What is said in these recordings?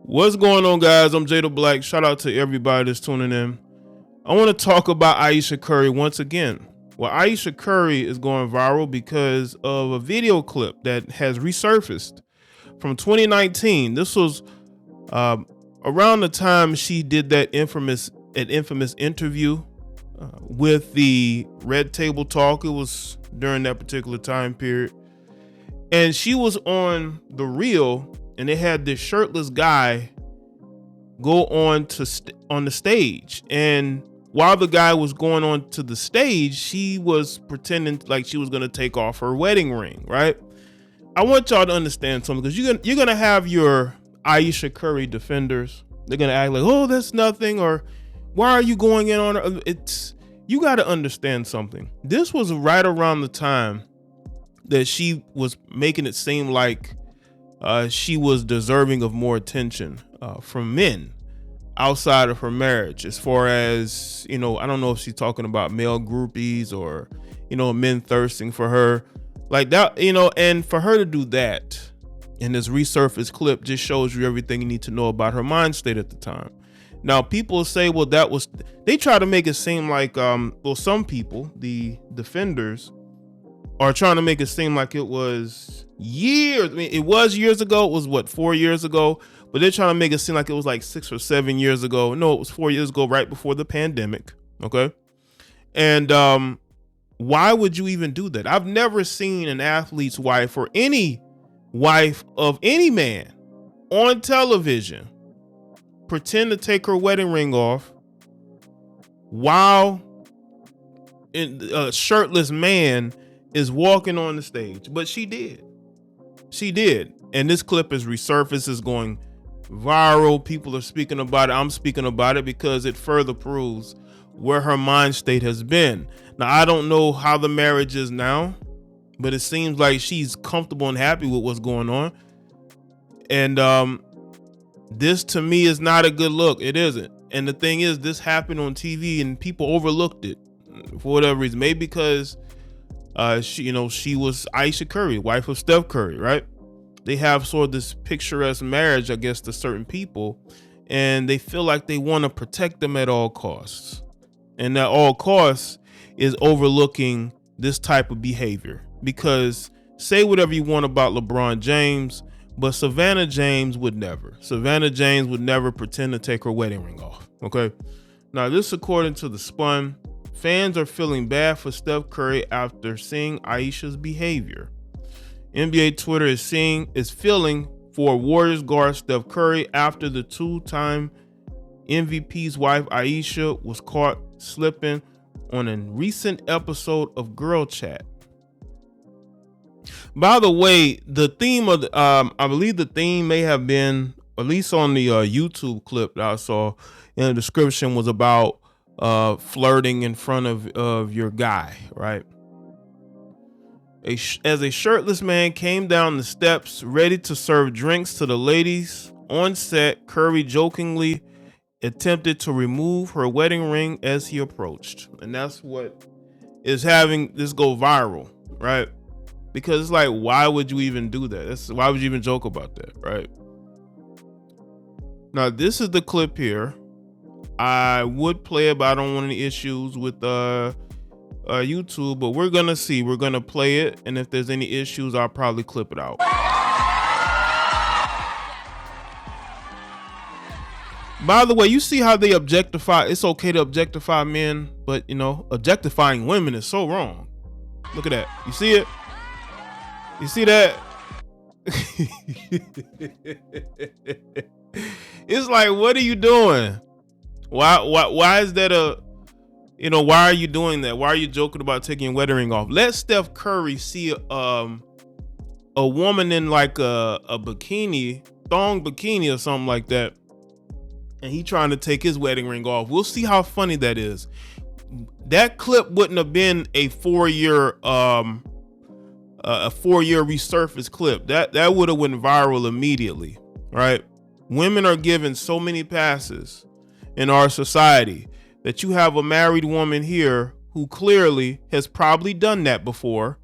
What's going on, guys? I'm Jay the Black. Shout out to everybody that's tuning in. I want to talk about Ayesha Curry once again. Well, Ayesha Curry is going viral because of a video clip that has resurfaced from 2019. This was around the time she did that infamous interview with the Red Table Talk. It was during that particular time period. And she was on The Real, and they had this shirtless guy go on the stage. And while the guy was going on to the stage, she was pretending like she was going to take off her wedding ring, right? I want y'all to understand something, because you're going to have your Ayesha Curry defenders. They're going to act like, oh, that's nothing, or why are you going in on her? You got to understand something. This was right around the time that she was making it seem like she was deserving of more attention from men outside of her marriage, as far as, I don't know if she's talking about male groupies or, men thirsting for her like that, and for her to do that in this resurfaced clip just shows you everything you need to know about her mind state at the time. Now, people say, well, they try to make it seem like, some people, the defenders, are trying to make it seem like it was years. I mean, it was years ago. It was 4 years ago, but they're trying to make it seem like it was like 6 or 7 years ago. No, it was 4 years ago, right before the pandemic. Okay. And why would you even do that? I've never seen an athlete's wife or any wife of any man on television pretend to take her wedding ring off while a shirtless man is walking on the stage. But she did. And this clip is resurfaced, is going viral. People are speaking about it. I'm speaking about it because it further proves where her mind state has been. Now, I don't know how the marriage is now, but it seems like she's comfortable and happy with what's going on. And this, to me, is not a good look. It isn't. And the thing is, this happened on TV and people overlooked it for whatever reason. Maybe because she was Ayesha Curry, wife of Steph Curry, right? They have sort of this picturesque marriage, I guess, to certain people, and they feel like they want to protect them at all costs. And at all costs is overlooking this type of behavior. Because say whatever you want about LeBron James, but Savannah James would never. Savannah James would never pretend to take her wedding ring off. Okay. Now, this, according to The Spun, fans are feeling bad for Steph Curry after seeing Ayesha's behavior. NBA Twitter is feeling for Warriors guard Steph Curry after the two-time MVP's wife Ayesha was caught slipping on a recent episode of Girl Chat. By the way, the theme of I believe the theme may have been, at least on the YouTube clip that I saw in the description, was about flirting in front of your guy, right? As a shirtless man came down the steps ready to serve drinks to the ladies on set, Curry jokingly attempted to remove her wedding ring as he approached. And that's what is having this go viral, right? Because it's like, why would you even do that? Why would you even joke about that, right? Now, this is the clip here. I would play it, but I don't want any issues with YouTube, but we're gonna see. We're gonna play it, and if there's any issues, I'll probably clip it out. By the way, you see how they objectify? It's okay to objectify men, but objectifying women is so wrong. Look at that. You see it? You see that? It's like, what are you doing? Why is that why are you doing that? Why are you joking about taking your wedding ring off? Let Steph Curry see a woman in like a bikini, thong bikini or something like that, and he trying to take his wedding ring off. We'll see how funny that is. That clip wouldn't have been a 4-year resurfaced clip. That would have went viral immediately, right? Women are given so many passes in our society that you have a married woman here who clearly has probably done that before.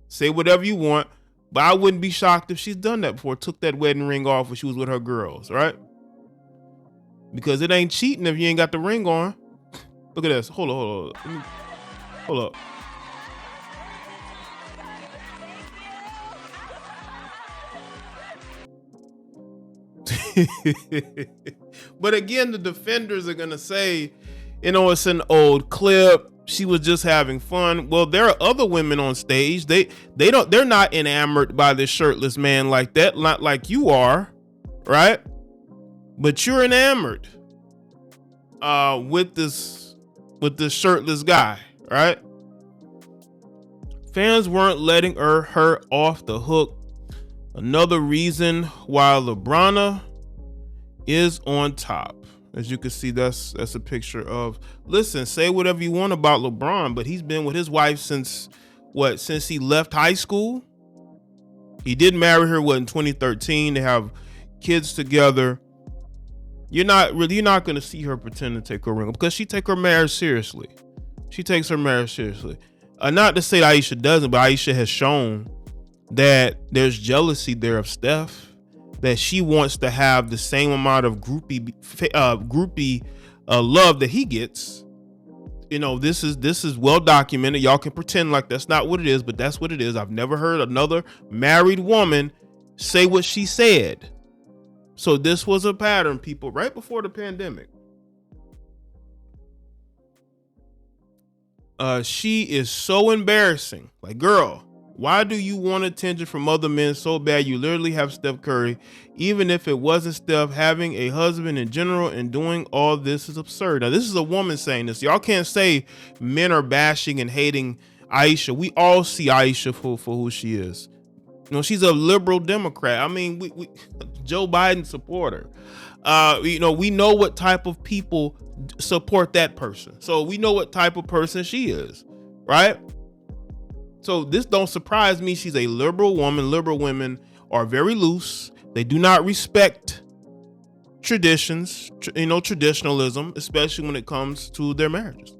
Say whatever you want, but I wouldn't be shocked if she's done that before, took that wedding ring off when she was with her girls, right? because it ain't cheating if you ain't got the ring on. Look at this. Hold on. Hold up. But again, the defenders are gonna say, it's an old clip. She was just having fun. Well, there are other women on stage. They're not enamored by this shirtless man like that, not like you are, right? But you're enamored with this shirtless guy, right? Fans weren't letting her off the hook. Another reason why LeBron is on top. As you can see, that's a picture of, listen, say whatever you want about LeBron, but he's been with his wife since he left high school. He did marry her in 2013. They have kids together. You're not going to see her pretend to take her ring because she takes her marriage seriously. Not to say that Ayesha doesn't, but Ayesha has shown that there's jealousy there of Steph, that she wants to have the same amount of groupie love that he gets. This is well documented. Y'all can pretend like that's not what it is, but that's what it is. I've never heard another married woman say what she said. So this was a pattern, people, right before the pandemic. She is so embarrassing. Like, girl, why do you want attention from other men so bad? You literally have Steph Curry. Even if it wasn't Steph, having a husband in general and doing all this is absurd. Now, this is a woman saying this. Y'all can't say men are bashing and hating Ayesha. We all see Ayesha for who she is. She's a liberal Democrat. I mean, we Joe Biden supporter. We know what type of people support that person. So we know what type of person she is, right? So this don't surprise me. She's a liberal woman. Liberal women are very loose. They do not respect traditions, traditionalism, especially when it comes to their marriages.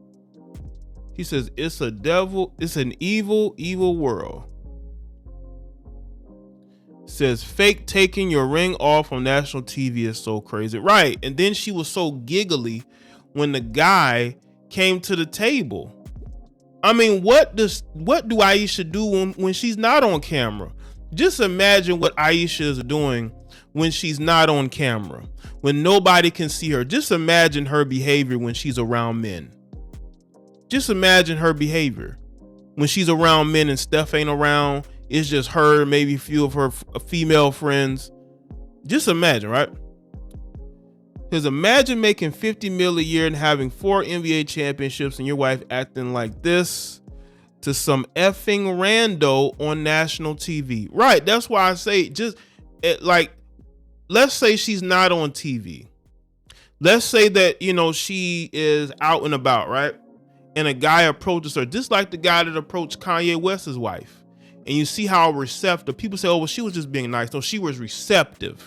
He says, it's an evil, evil world. Says fake taking your ring off on national TV is so crazy. Right. And then she was so giggly when the guy came to the table. I mean, what do Ayesha do when she's not on camera? Just imagine what Ayesha is doing when she's not on camera, when nobody can see her. Just imagine her behavior when she's around men. Just imagine her behavior when she's around men and Steph ain't around. It's just her, maybe a few of her female friends. Just imagine, right? Because imagine making $50 million a year and having 4 NBA championships and your wife acting like this to some effing rando on national TV. Right. That's why I say let's say she's not on TV. Let's say that, she is out and about, right? And a guy approaches her, just like the guy that approached Kanye West's wife. And you see how receptive people say, oh, well, she was just being nice. No, she was receptive.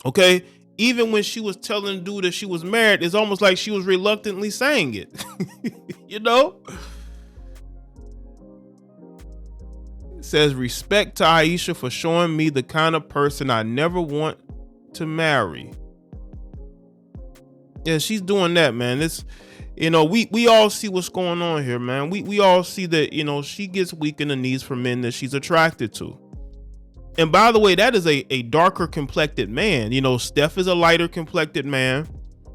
Okay. Even when she was telling the dude that she was married, it's almost like she was reluctantly saying it. It says, respect to Ayesha for showing me the kind of person I never want to marry. Yeah, she's doing that, man. It's, we all see what's going on here, man. We all see that, she gets weak in the knees for men that she's attracted to. And by the way, that is a darker complected man. Steph is a lighter complected man.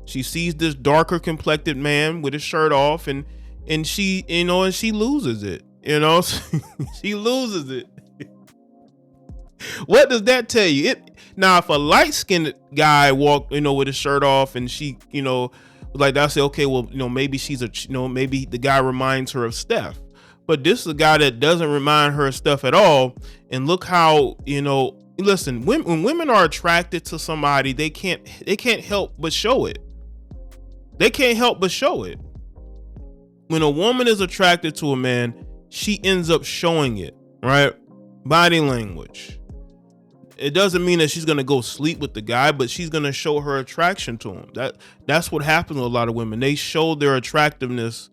She sees this darker complected man with his shirt off and she, and she loses it, she loses it. What does that tell you? Now, if a light skinned guy walked, with his shirt off and she, like I say, okay, well, maybe she's maybe the guy reminds her of Steph. But this is a guy that doesn't remind her of Steph at all. And look how, listen, when women are attracted to somebody, they can't help but show it. They can't help but show it. When a woman is attracted to a man, she ends up showing it, right? Body language. It doesn't mean that she's going to go sleep with the guy, but she's going to show her attraction to him. That's what happens with a lot of women. They show their attractiveness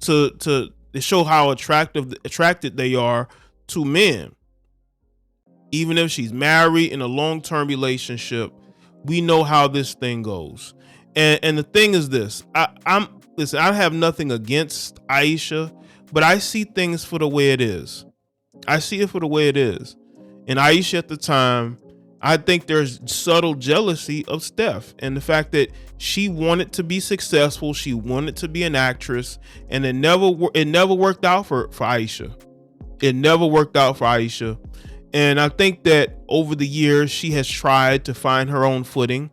they show how attracted they are to men. Even if she's married in a long-term relationship we know how this thing goes. And the thing is this, listen, I have nothing against Ayesha, but I see things for the way it is. I see it for the way it is. And Ayesha at the time, I think there's subtle jealousy of Steph and the fact that she wanted to be successful. She wanted to be an actress, and it never worked out for Ayesha. It never worked out for Ayesha. And I think that over the years, she has tried to find her own footing.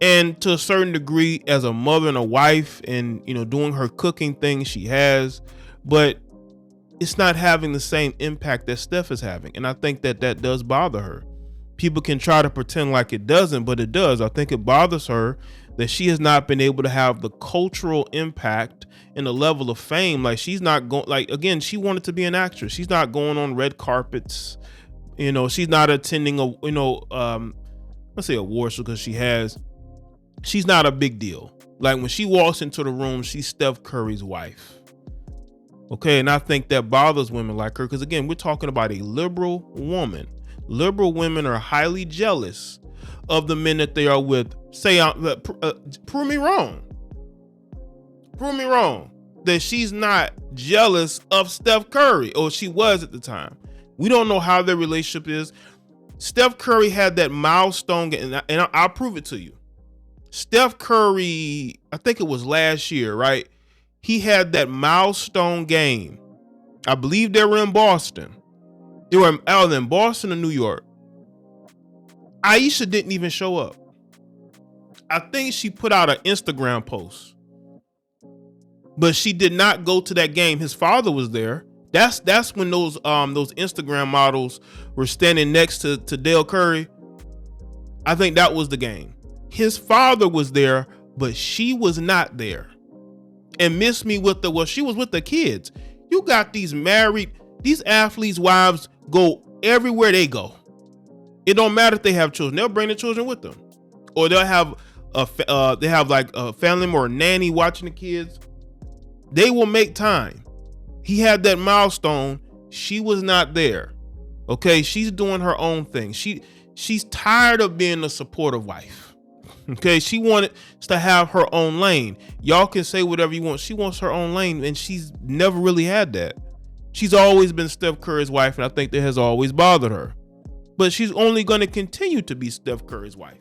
And to a certain degree, as a mother and a wife and, doing her cooking thing, she has. But it's not having the same impact that Steph is having. And I think that does bother her. People can try to pretend like it doesn't, but it does. I think it bothers her that she has not been able to have the cultural impact and the level of fame. Like, she's not going, like, again, she wanted to be an actress. She's not going on red carpets. She's not attending let's say awards because she's not a big deal. Like, when she walks into the room, she's Steph Curry's wife. Okay. And I think that bothers women like her. Cause again, we're talking about a liberal woman. Liberal women are highly jealous of the men that they are with. Prove me wrong. Prove me wrong that she's not jealous of Steph Curry, or she was at the time. We don't know how their relationship is. Steph Curry had that milestone, and I'll prove it to you. Steph Curry, I think it was last year, right? He had that milestone game. I believe they were in Boston. They were either in Boston or New York. Ayesha didn't even show up. I think she put out an Instagram post, but she did not go to that game. His father was there. That's when those Instagram models were standing next to Dale Curry. I think that was the game. His father was there, but she was not there. And missed me with she was with the kids. You got these athletes' wives go everywhere they go. It don't matter if they have children; they'll bring the children with them, or they'll have like a family or a nanny watching the kids. They will make time. He had that milestone. She was not there. Okay, she's doing her own thing. She's tired of being a supportive wife. Okay, she wanted to have her own lane. Y'all can say whatever you want. She wants her own lane, and she's never really had that. She's always been Steph Curry's wife, and I think that has always bothered her. But she's only going to continue to be Steph Curry's wife.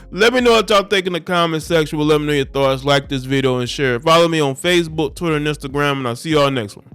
Let me know what y'all think in the comment section. Let me know your thoughts. Like this video and share it. Follow me on Facebook, Twitter, and Instagram, and I'll see y'all next one.